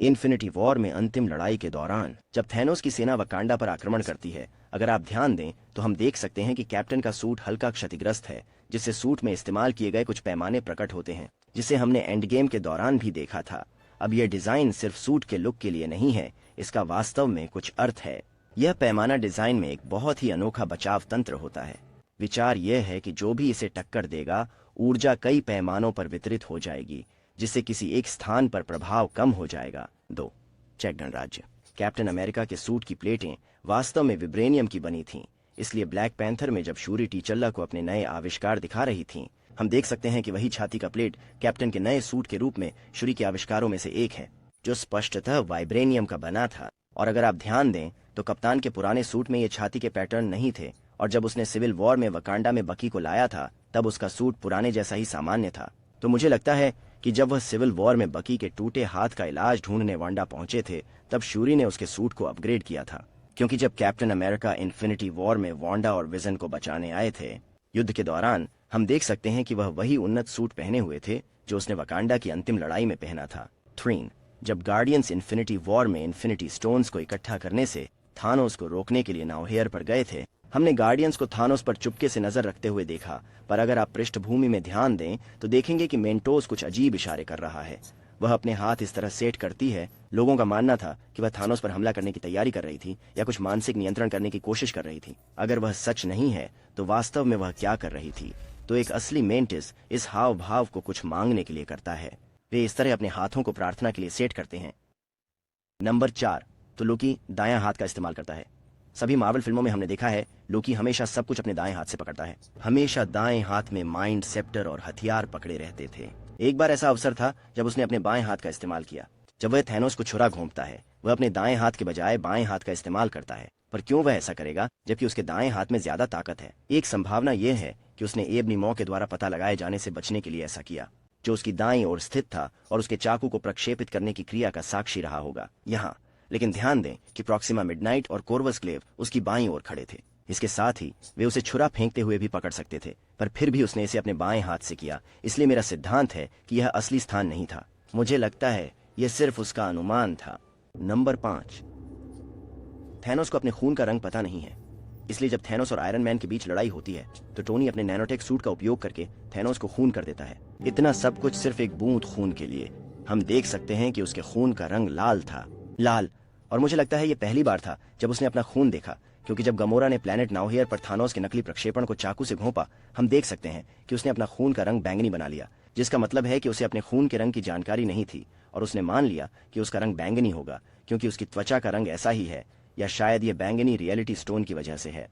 Infinity war में अंतिम लड़ाई के दौरान जब थैनोस की सेना वकांडा पर आक्रमण करती है, अगर आप ध्यान दें तो हम देख सकते हैं कि कैप्टन का सूट हल्का क्षतिग्रस्त है, जिससे सूट में इस्तेमाल किए गए कुछ पैमाने प्रकट होते हैं, जिसे हमने एंड गेम के दौरान भी देखा था। अब यह डिजाइन सिर्फ सूट के लुक के लिए नहीं है, इसका वास्तव में कुछ अर्थ है। यह पैमाना डिजाइन में एक बहुत ही अनोखा बचाव तंत्र होता है। विचार यह है कि जो भी इसे टक्कर देगा, ऊर्जा कई पैमानों पर वितरित हो जाएगी, जिससे किसी एक स्थान पर प्रभाव कम हो जाएगा। 2. चेक गणराज्य। कैप्टन अमेरिका के सूट की प्लेटें वास्तव में विब्रेनियम की बनी थीं, इसलिए ब्लैक पैंथर में जब शूरी टीचल्ला को अपने नए आविष्कार दिखा रही थीं, हम देख सकते हैं कि वही छाती का प्लेट कैप्टन के नए सूट के रूप में शूरी के आविष्कारों में से एक है, जो स्पष्टतः वाइब्रेनियम का बना था। और अगर आप ध्यान दें तो कप्तान के पुराने सूट में ये छाती के पैटर्न नहीं थे, और जब उसने सिविल वॉर में वकांडा में बकी को लाया था तब उसका सूट पुराने जैसा ही सामान्य था। तो मुझे लगता है कि जब वह सिविल वॉर में बकी के टूटे हाथ का इलाज ढूंढने वांडा पहुंचे थे, तब शूरी ने उसके सूट को अपग्रेड किया था। क्योंकि जब कैप्टन अमेरिका इन्फिनिटी वॉर में वांडा और विजन को बचाने आए थे, युद्ध के दौरान हम देख सकते हैं कि वह वही उन्नत सूट पहने हुए थे जो उसने वकांडा की अंतिम लड़ाई में पहना था। 3. जब गार्डियंस इन्फिनिटी वॉर में इन्फिनिटी स्टोन्स को इकट्ठा करने से थानोस को रोकने के लिए नाउहेयर पर गए थे, हमने गार्डियंस को थानोस पर चुपके से नजर रखते हुए देखा, पर अगर आप पृष्ठभूमि में ध्यान दें तो देखेंगे कि मेंटोस कुछ अजीब इशारे कर रहा है। वह अपने हाथ इस तरह सेट करती है। लोगों का मानना था कि वह थानोस पर हमला करने की तैयारी कर रही थी या कुछ मानसिक नियंत्रण करने की कोशिश कर रही थी। अगर वह सच नहीं है तो वास्तव में वह क्या कर रही थी? तो एक असली मेंटिस इस हाव भाव को कुछ मांगने के लिए करता है। वे इस तरह अपने हाथों को प्रार्थना के लिए सेट करते हैं। नंबर 4. तो लोकी दायां हाथ का इस्तेमाल करता है। सभी मार्वल फिल्मों में हमने देखा है लोकी हमेशा सब कुछ अपने दाएं हाथ से पकड़ता है। हमेशा दाएं हाथ में माइंड सेप्टर और हथियार पकड़े रहते थे। एक बार ऐसा अवसर था जब उसने अपने बाएं हाथ का इस्तेमाल किया। जब वह थैनोस को छुरा घोंपता है, वह अपने दाएं हाथ के बजाय बाएं हाथ का इस्तेमाल करता है। पर क्यों वह ऐसा करेगा जबकि उसके दाएं हाथ में ज्यादा ताकत है? एक संभावना यह है कि उसने एब नीमो के द्वारा पता लगाए जाने से बचने के लिए ऐसा किया, जो उसकी दाईं ओर स्थित था और उसके चाकू को प्रक्षेपित करने की क्रिया का साक्षी रहा होगा। यहाँ लेकिन ध्यान दें कि प्रॉक्सिमा मिडनाइट और कोर्वस क्लेव उसकी बाईं ओर खड़े थे। इसके साथ ही वे उसे छुरा फेंकते हुए भी पकड़ सकते थे, पर फिर भी उसने इसे अपने बाएं हाथ से किया। इसलिए मेरा सिद्धांत है कि यह असली स्थान नहीं था। मुझे लगता है यह सिर्फ उसका अनुमान था। नंबर 5. थैनोस को अपने खून का रंग पता नहीं है, इसलिए जब थैनोस और आयरन मैन के बीच लड़ाई होती है तो टोनी अपने नैनोटेक सूट का उपयोग करके थैनोस को खून कर देता है। इतना सब कुछ सिर्फ एक बूंद खून के लिए। हम देख सकते हैं कि उसके खून का रंग लाल था। लाल। और मुझे लगता है यह पहली बार था जब उसने अपना खून देखा, क्योंकि जब गमोरा ने प्लैनेट नाउहेयर पर थानोस के नकली प्रक्षेपण को चाकू से घोंपा, हम देख सकते हैं कि उसने अपना खून का रंग बैंगनी बना लिया, जिसका मतलब है कि उसे अपने खून के रंग की जानकारी नहीं थी और उसने मान लिया कि उसका रंग बैंगनी होगा क्योंकि उसकी त्वचा का रंग ऐसा ही है, या शायद यह बैंगनी रियलिटी स्टोन की वजह से है।